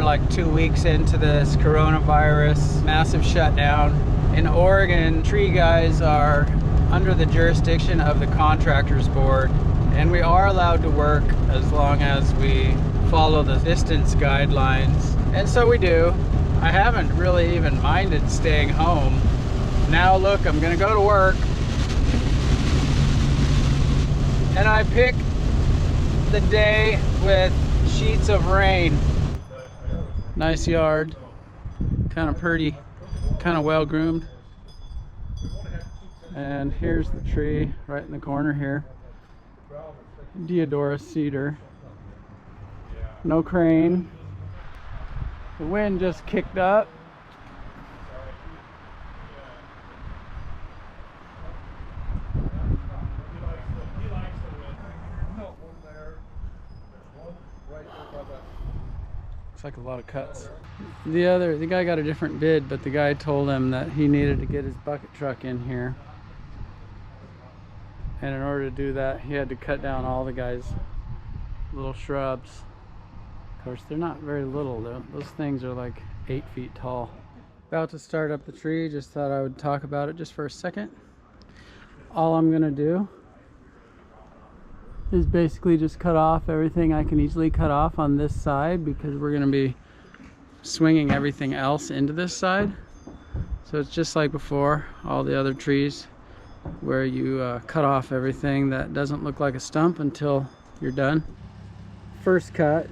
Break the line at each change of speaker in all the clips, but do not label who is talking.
like 2 weeks into this coronavirus massive shutdown. In Oregon, tree guys are under the jurisdiction of the contractors board, and we are allowed to work as long as we follow the distance guidelines, and so we do. I haven't really even minded staying home. Now look, I'm gonna go to work, and I picked the day with sheets of rain. Nice yard, kind of pretty, kind of well groomed. And here's the tree right in the corner here. Deodorus cedar. No crane. The wind just kicked up. Looks like a lot of cuts. The guy got a different bid, but the guy told him that he needed to get his bucket truck in here. And in order to do that, he had to cut down all the guy's little shrubs. Of course, they're not very little though. Those things are like 8 feet tall. About to start up the tree, just thought I would talk about it just for a second. All I'm gonna do is basically just cut off everything I can easily cut off on this side, because we're gonna be swinging everything else into this side. So it's just like before, all the other trees, where you cut off everything that doesn't look like a stump until you're done. First cut.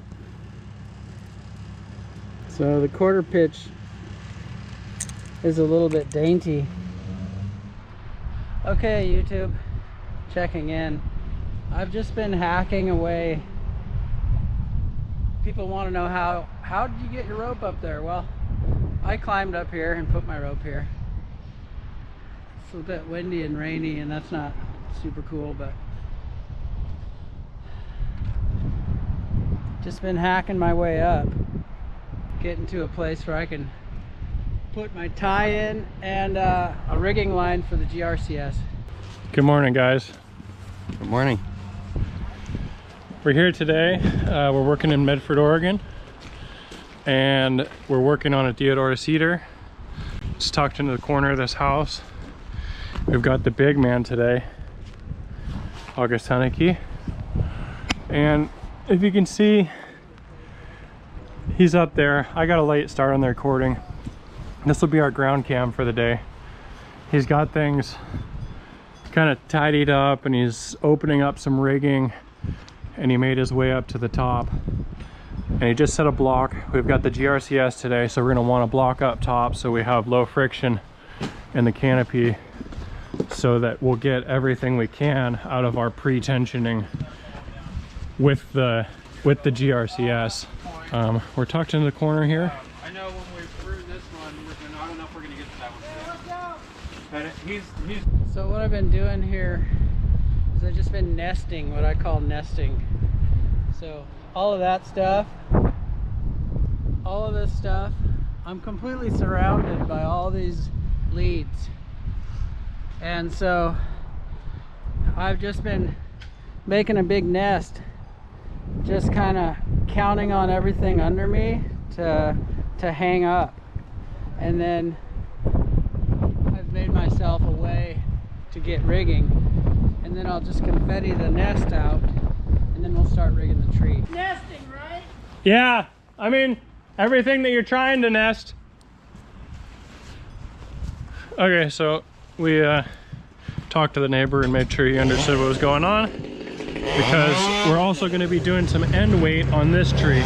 So the quarter pitch is a little bit dainty. Okay, YouTube, checking in. I've just been hacking away. People want to know how did you get your rope up there? Well, I climbed up here and put my rope here. It's a bit windy and rainy, and that's not super cool, but just been hacking my way up, getting to a place where I can put my tie in and a rigging line for the GRCS.
Good morning, guys.
Good morning.
We're here today. We're working in Medford, Oregon, and we're working on a Deodorus cedar. It's tucked into the corner of this house. We've got the big man today, August Haneke, and if you can see, he's up there. I got a late start on the recording. This will be our ground cam for the day. He's got things kind of tidied up, and he's opening up some rigging, and he made his way up to the top, and he just set a block. We've got the GRCS today, so we're going to want to block up top so we have low friction in the canopy, so that we'll get everything we can out of our pre-tensioning with the GRCS. We're tucked into the corner here.
I know when we threw this one, I don't know if we're going to get to that one today. But so what I've been doing here is I've just been nesting, what I call nesting. So all of that stuff, all of this stuff, I'm completely surrounded by all these leads. And so I've just been making a big nest, just kind of counting on everything under me to hang up. And then I've made myself a way to get rigging, and then I'll just confetti the nest out, and then we'll start rigging the tree. Nesting, right?
Yeah, I mean, everything that you're trying to nest. Okay, so we talked to the neighbor and made sure he understood what was going on, because we're also going to be doing some end weight on this tree.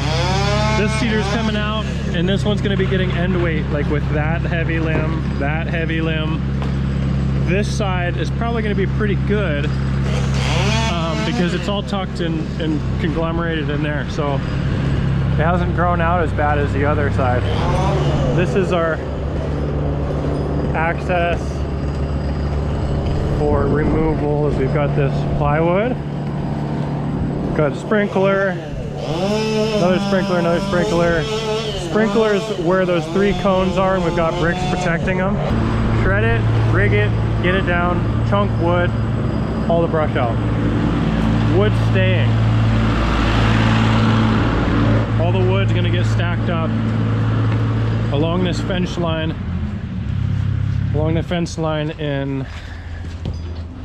This cedar's coming out, and this one's going to be getting end weight, like with that heavy limb, that heavy limb. This side is probably going to be pretty good because it's all tucked and conglomerated in there, so it hasn't grown out as bad as the other side. This is our access for removal, as we've got this plywood, got a sprinkler, another sprinkler, another sprinkler. Sprinklers where those 3 cones are, and we've got bricks protecting them. Shred it, rig it, get it down, chunk wood, haul the brush out. Wood staying. all the wood's gonna get stacked up along this fence line. Along the fence line, and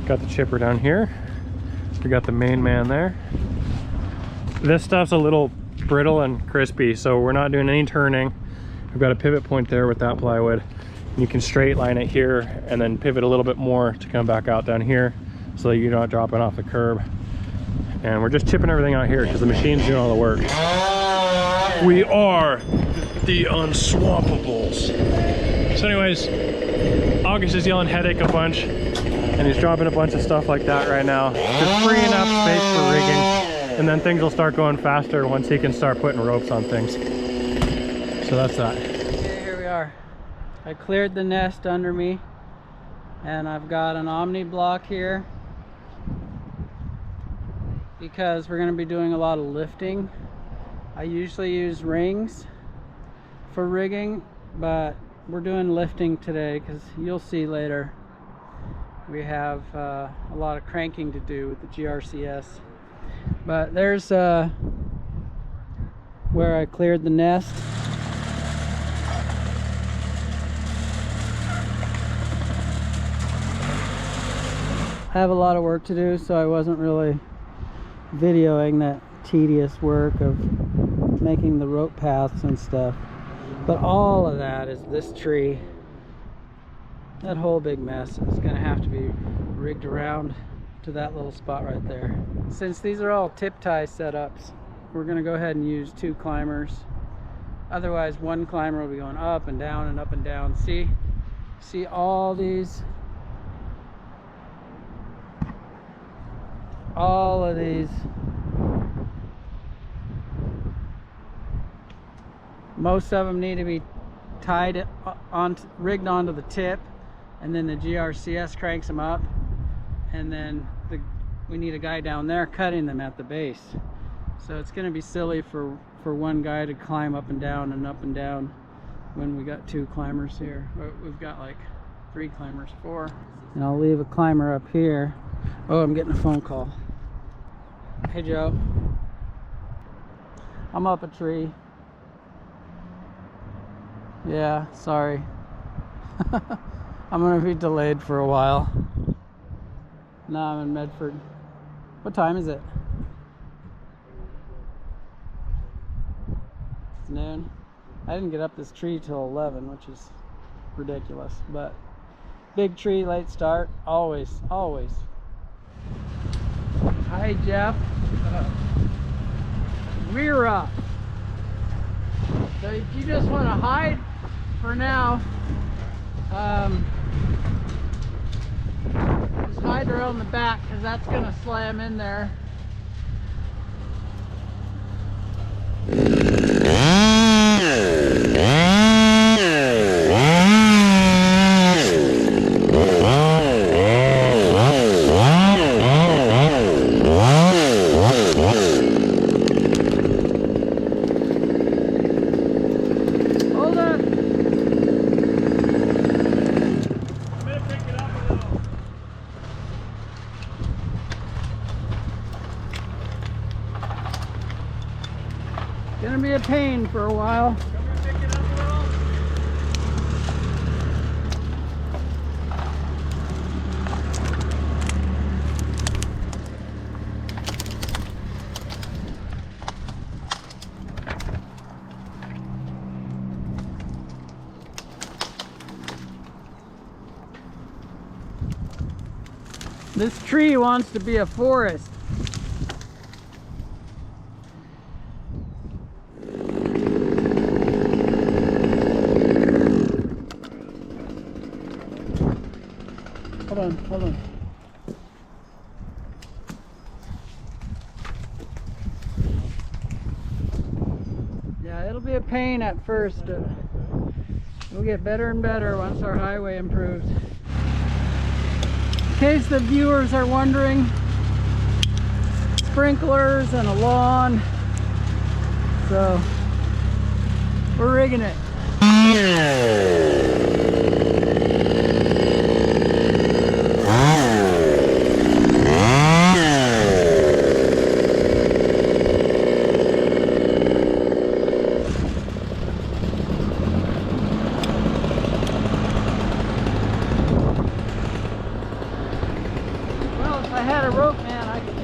got the chipper down here. We got the main man there. This stuff's a little brittle and crispy, so we're not doing any turning. We've got a pivot point there with that plywood. You can straight line it here and then pivot a little bit more to come back out down here so that you're not dropping off the curb. And we're just chipping everything out here because the machine's doing all the work. We are the Unswampables. So anyways, August is yelling headache a bunch, and he's dropping a bunch of stuff like that right now. Just freeing up space for rigging, and then things will start going faster once he can start putting ropes on things. So that's that.
Okay, here we are. I cleared the nest under me, and I've got an Omni block here because we're going to be doing a lot of lifting. I usually use rings for rigging, but we're doing lifting today because you'll see later we have a lot of cranking to do with the GRCS. But there's where I cleared the nest. I have a lot of work to do, so I wasn't really videoing that tedious work of making the rope paths and stuff. But all of that is this tree. That whole big mess is going to have to be rigged around to that little spot right there. Since these are all tip tie setups, we're going to go ahead and use 2 climbers. Otherwise, one climber will be going up and down and up and down. See all these? All of these. Most of them need to be tied on, rigged onto the tip, and then the GRCS cranks them up, and then we need a guy down there cutting them at the base. So it's going to be silly for one guy to climb up and down when we got 2 climbers here. We've got like 3 climbers, 4. And I'll leave a climber up here. Oh, I'm getting a phone call. Hey Joe, I'm up a tree. Yeah, sorry. I'm gonna be delayed for a while. Now I'm in Medford. What time is it? It's noon. I didn't get up this tree till 11, which is ridiculous, but big tree, late start, always. Hi Jeff. We're up. So if you just want to hide for now, just hide around the back because that's going to slam in there. Gonna be a pain for a while. This tree wants to be a forest. Hold on. Yeah, it'll be a pain at first. It'll get better and better once our highway improves. In case the viewers are wondering, sprinklers and a lawn. So, we're rigging it.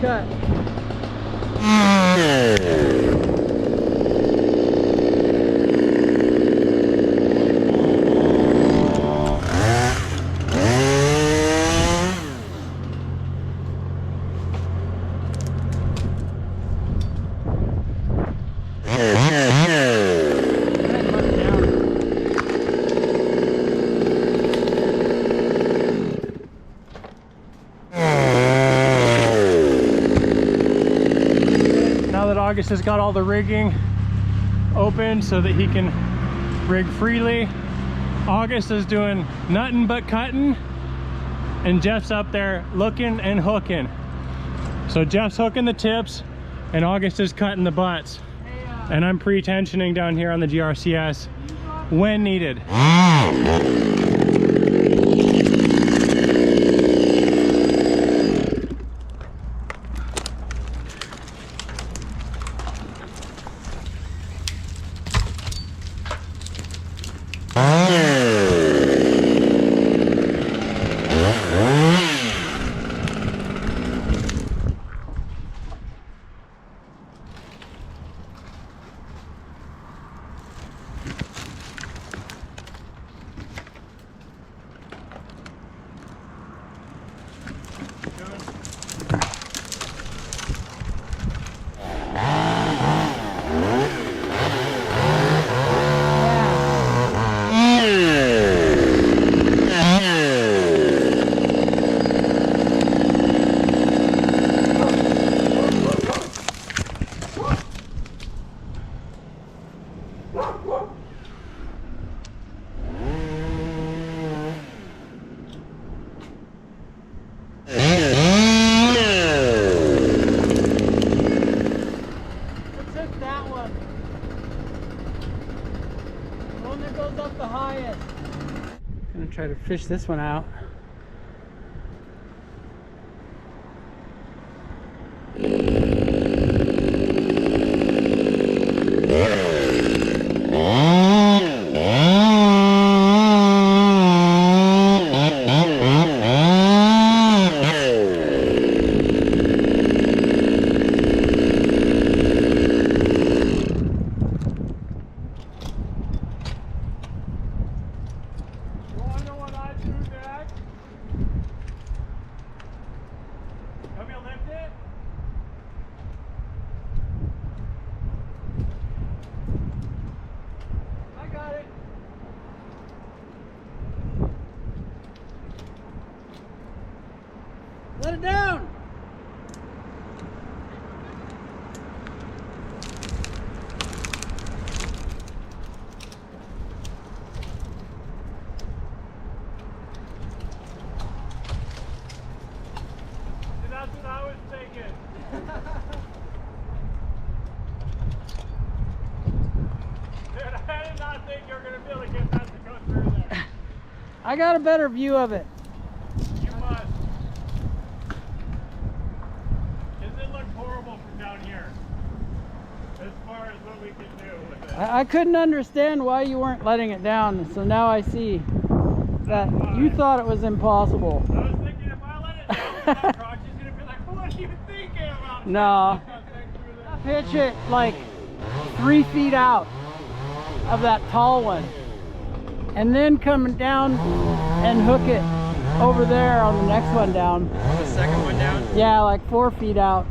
cut.
August has got all the rigging open so that he can rig freely. August is doing nothing but cutting, and Jeff's up there looking and hooking. So Jeff's hooking the tips and August is cutting the butts. And I'm pre-tensioning down here on the GRCS when needed.
Try to fish this one out. Let it down!
That's what I was thinking. Dude, I did not think you were going to be able to get that to go through there.
I got a better view of it.
You must. Does it look horrible from down here? As far as what we can do with it.
I couldn't understand why you weren't letting it down, so now I see that you thought it was impossible.
I was thinking if I let it down, Crocs is going to be like, what are you thinking about?
No. Pitch it like 3 feet out of that tall one. And then come down and hook it over there on the next one down.
The second one down?
Yeah, like 4 feet out.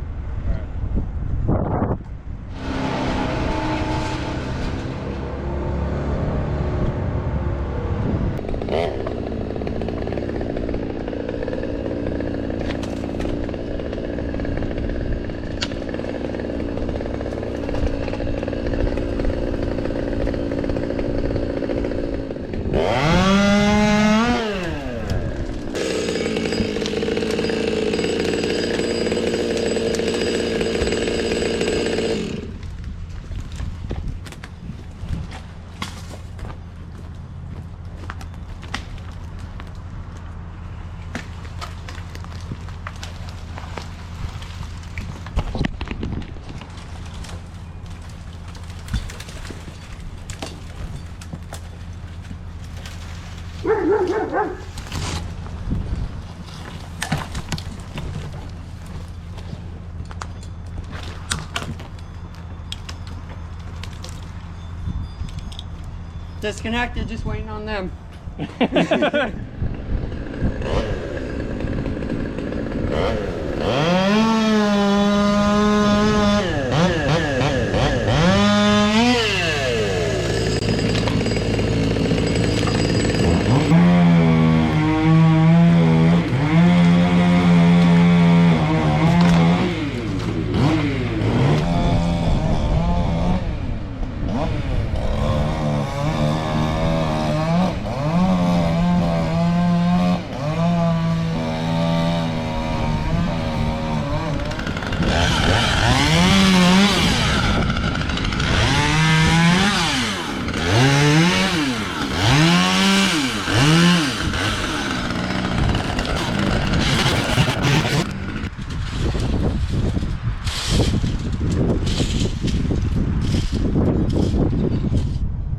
disconnected, just waiting on them.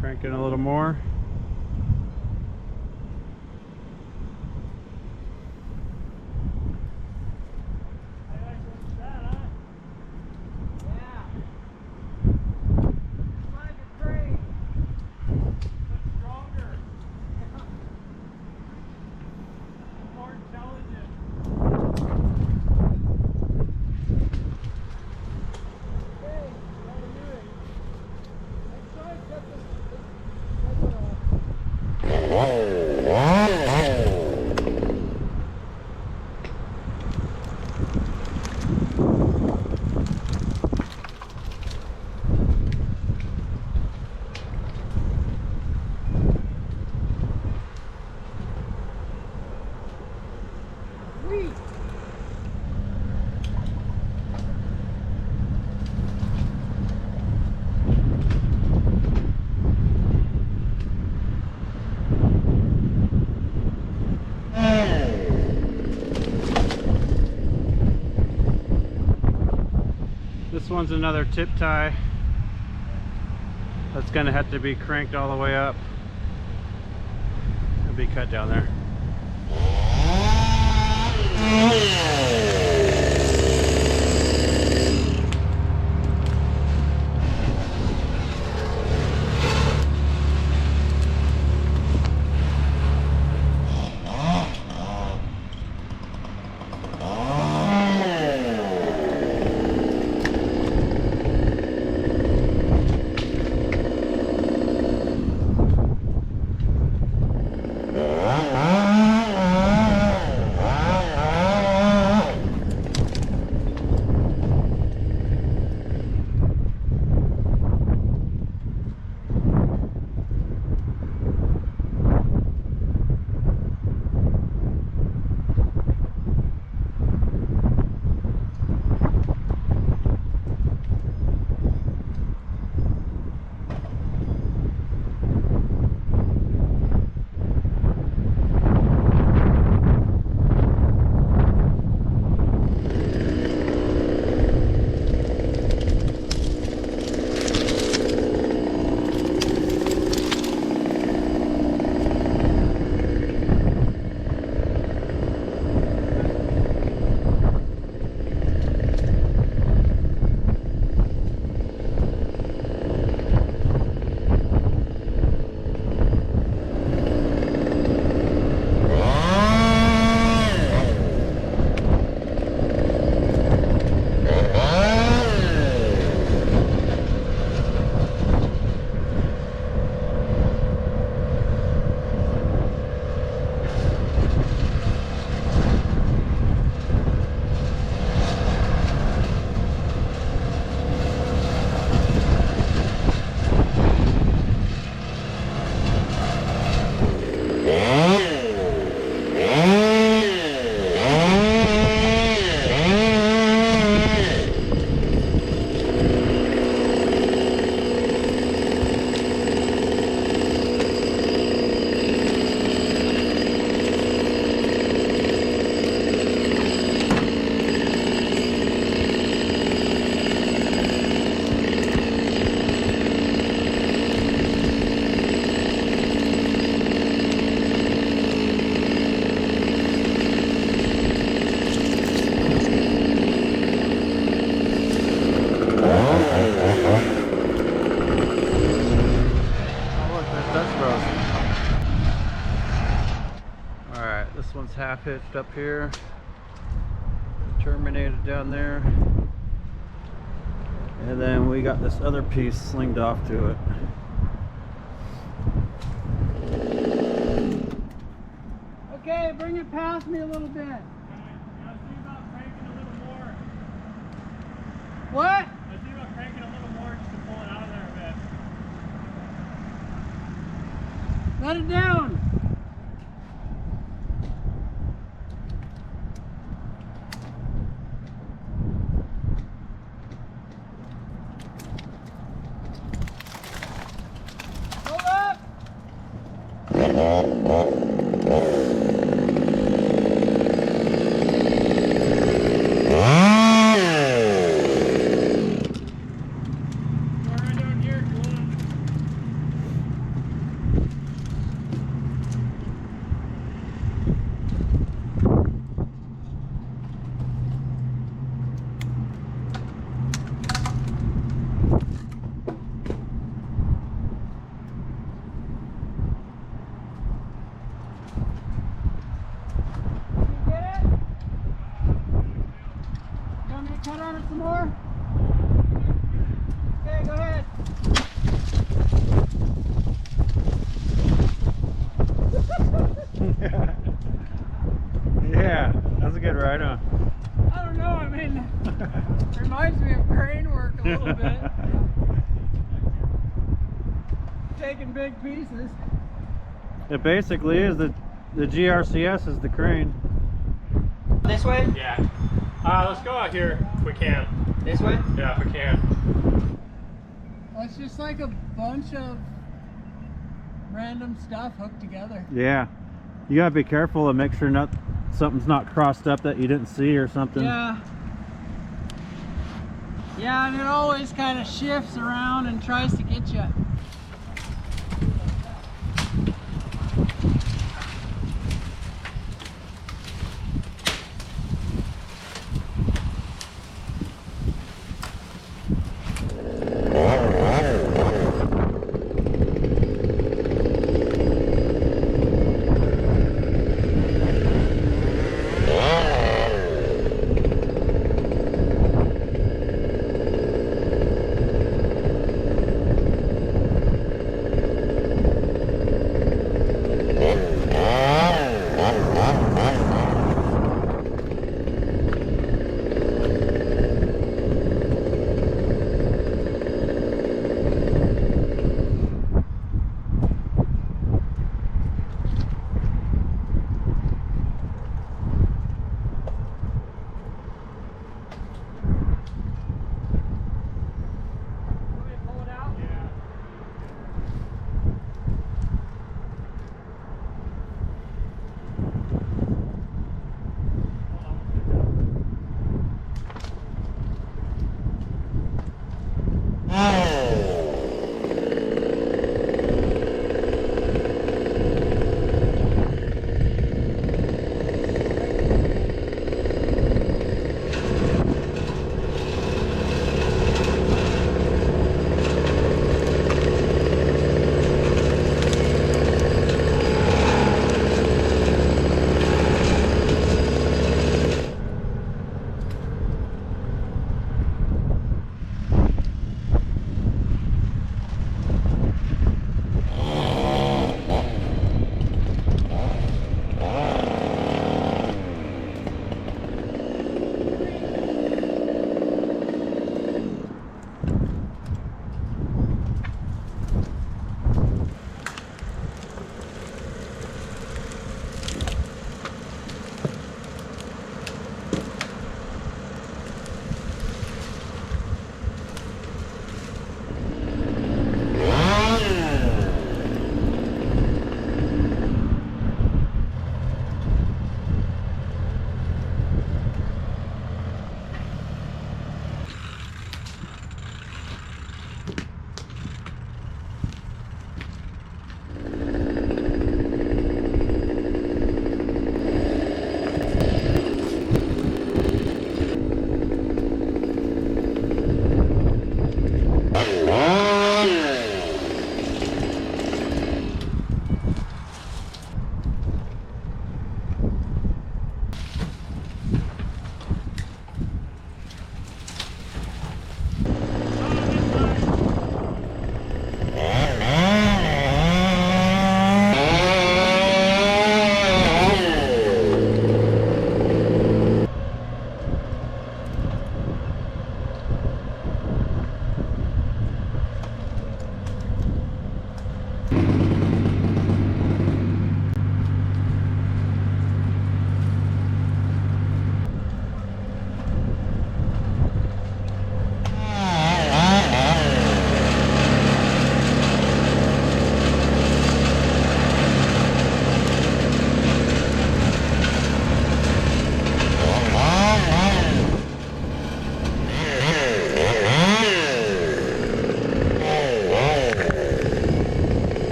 Cranking a little more. This one's another tip tie. That's gonna have to be cranked all the way up. It'll be cut down there. half hitched up here, terminated down there, and then we got this other piece slinged off to it. Okay, bring it past me a little bit. What?
I was thinking about cranking a little more just to pull it out of there a bit.
Let it down. Hold up. Cut on it some more? Okay, go ahead.
Yeah, that's a good ride, huh?
I don't know, I mean, it reminds me of crane work a little bit. Taking big pieces.
It basically is the GRCS is the crane.
This way?
Yeah. Let's go out here if we can.
This way?
Yeah, if we can.
Well, it's just like a bunch of random stuff hooked together.
Yeah, you gotta be careful and make sure something's not crossed up that you didn't see or something.
Yeah. Yeah, and it always kind of shifts around and tries to get you.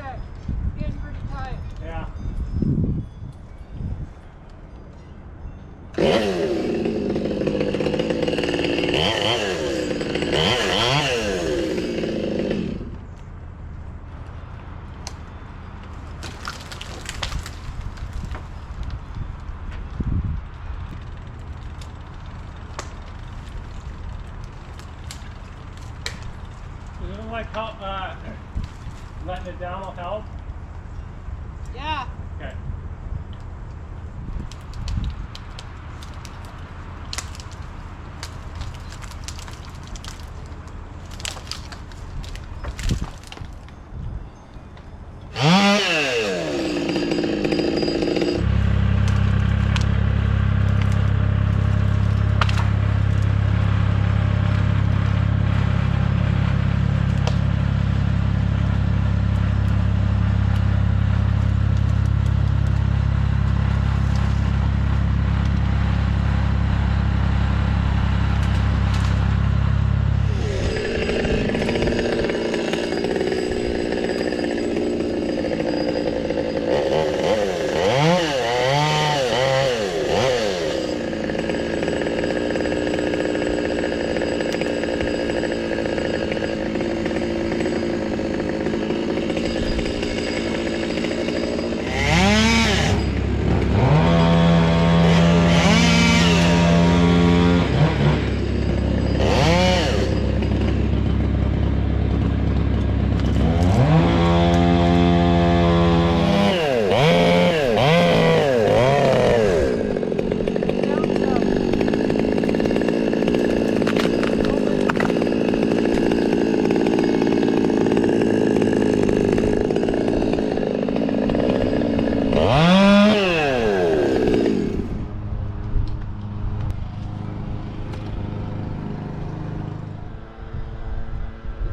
check. It's getting pretty tight.
Yeah. Does it like help, letting it down will help?
Yeah.
Okay.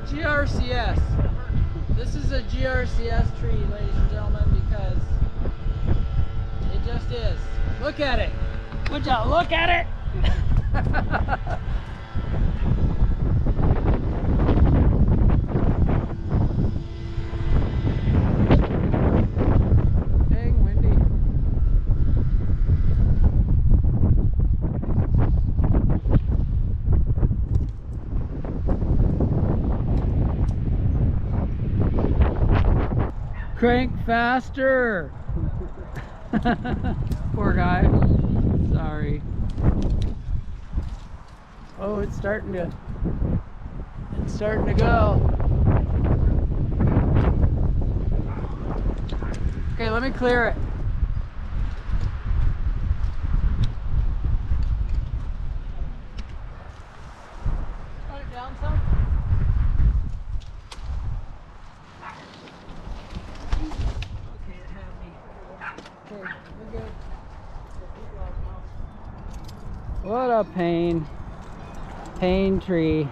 GRCS. This is a GRCS tree, ladies and gentlemen, because it just is. Look at it. Would y'all look at it? Dang windy. Crank faster. Poor guy. Sorry. Oh, it's starting to go. Okay, let me clear it. Turn it down some. Okay, it had me. Okay, we're good. What a pain. Pain tree.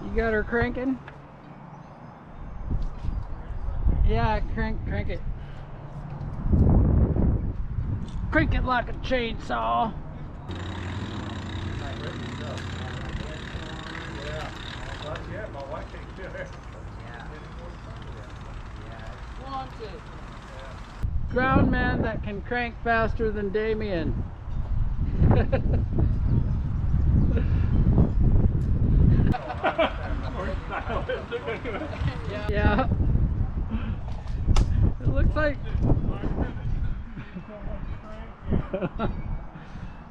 You got her cranking? Yeah, crank it. Crank it like a chainsaw. Wanted. Ground man that can crank faster than Damien. Yeah. It looks like.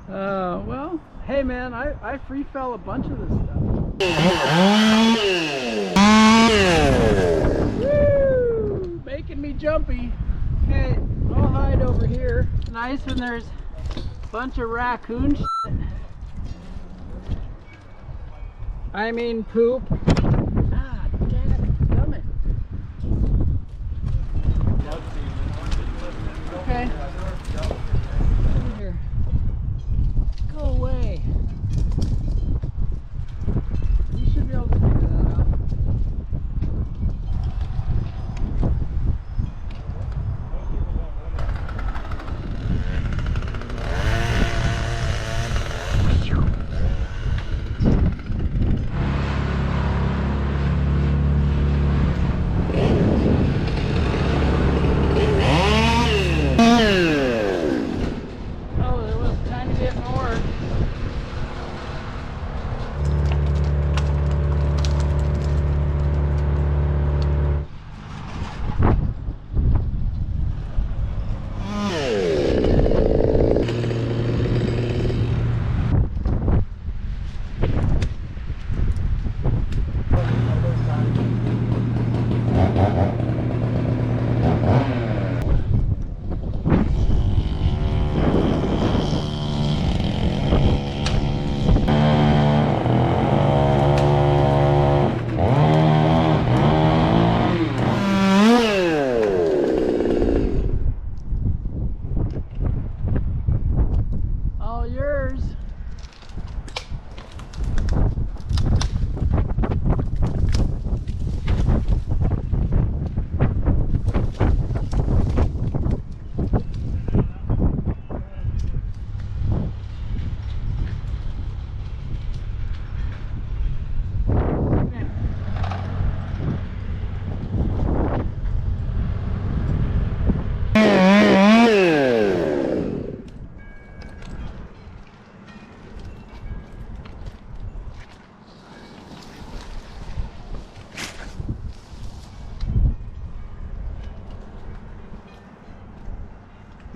Well, hey man, I free fell a bunch of this stuff. Woo! Making me jumpy. Okay, I'll hide over here. It's nice when there's a bunch of raccoon shit. I mean poop. Ah, damn it, gummit. Okay. Over here. Go away. You should be able to figure that out.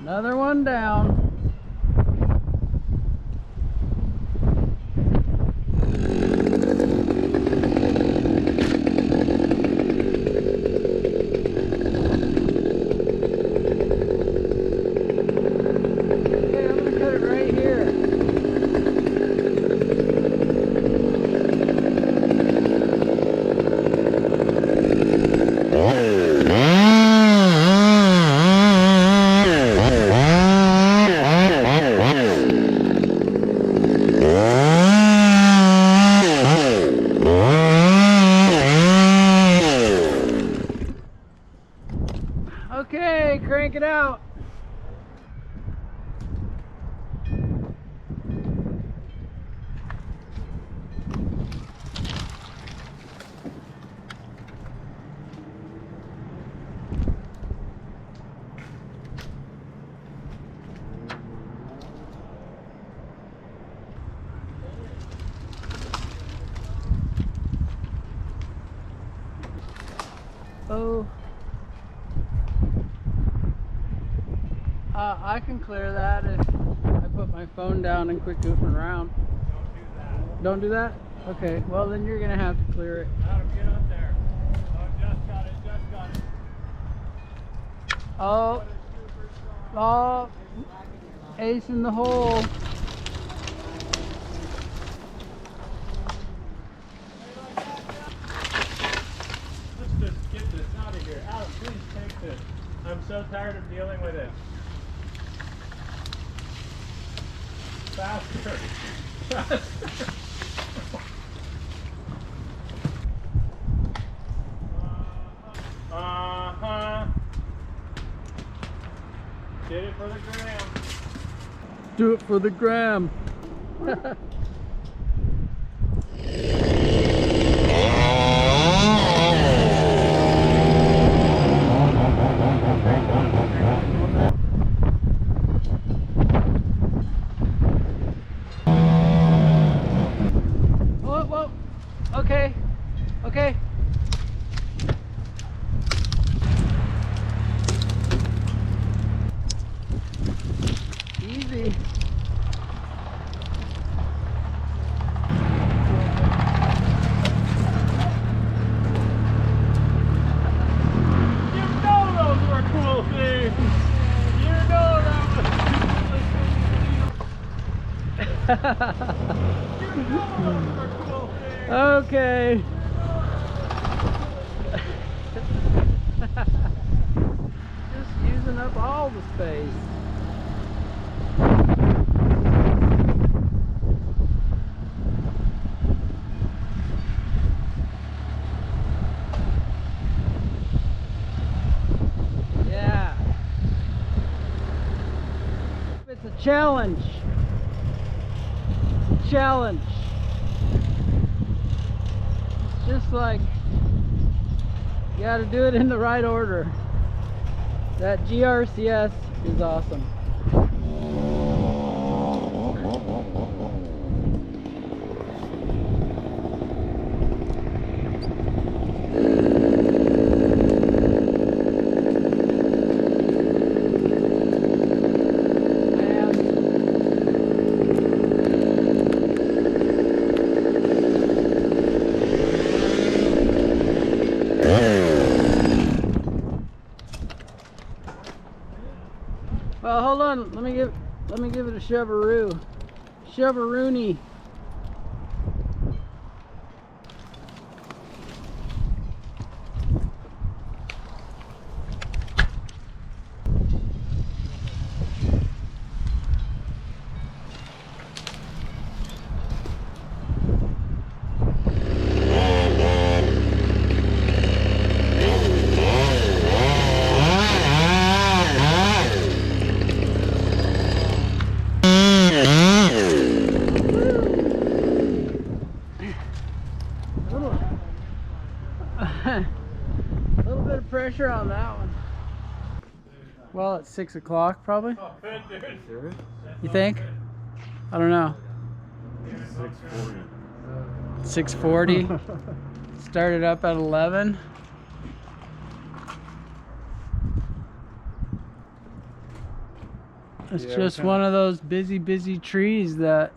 Another one down. Okay, I'm gonna cut it right here. Okay, crank it out. Oh. I can clear that if I put my phone down and quit goofing around. Don't do that? Okay, well then you're gonna have to clear it.
Adam, get up there. Oh, just got it, just got it.
Oh, oh, ace in the hole.
Let's just get this out of here. Adam, please take this. I'm so tired of dealing with it. Faster. Faster. Uh-huh. Did it for the gram.
Do it for the gram. Whoa, whoa. Okay. Okay. Easy.
You know those were cool things. You know that was You know those were cool things.
Okay. Just using up all the space. Yeah. It's a challenge. It's a challenge. It's just like you got to do it in the right order. That GRCS is awesome. Well, hold on. Let me give it a shovaroo. Shovaroony. A little bit of pressure on that one. Well, it's 6 o'clock probably.
Oh, good, dude.
You think? I don't know.
640.
6:40. Started up at 11. It's
Yeah,
just one of those busy trees that,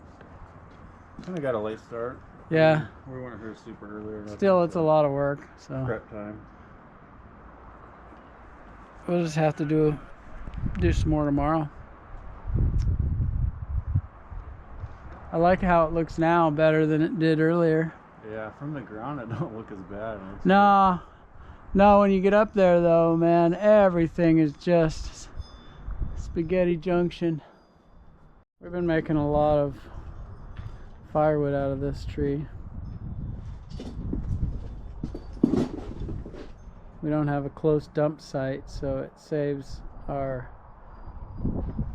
Kind of got a late start.
yeah,
We weren't here super early or nothing,
still it's a
so
lot of work, so
prep time.
we'll just have to do some more tomorrow. I like how it looks now better than it did earlier.
Yeah, from the ground it don't look as bad.
No, when you get up there though, man, everything is just spaghetti junction. We've been making a lot of firewood out of this tree. We don't have a close dump site, so it saves our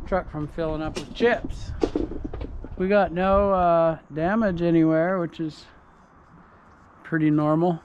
truck from filling up with chips. We got no damage anywhere, which is pretty normal.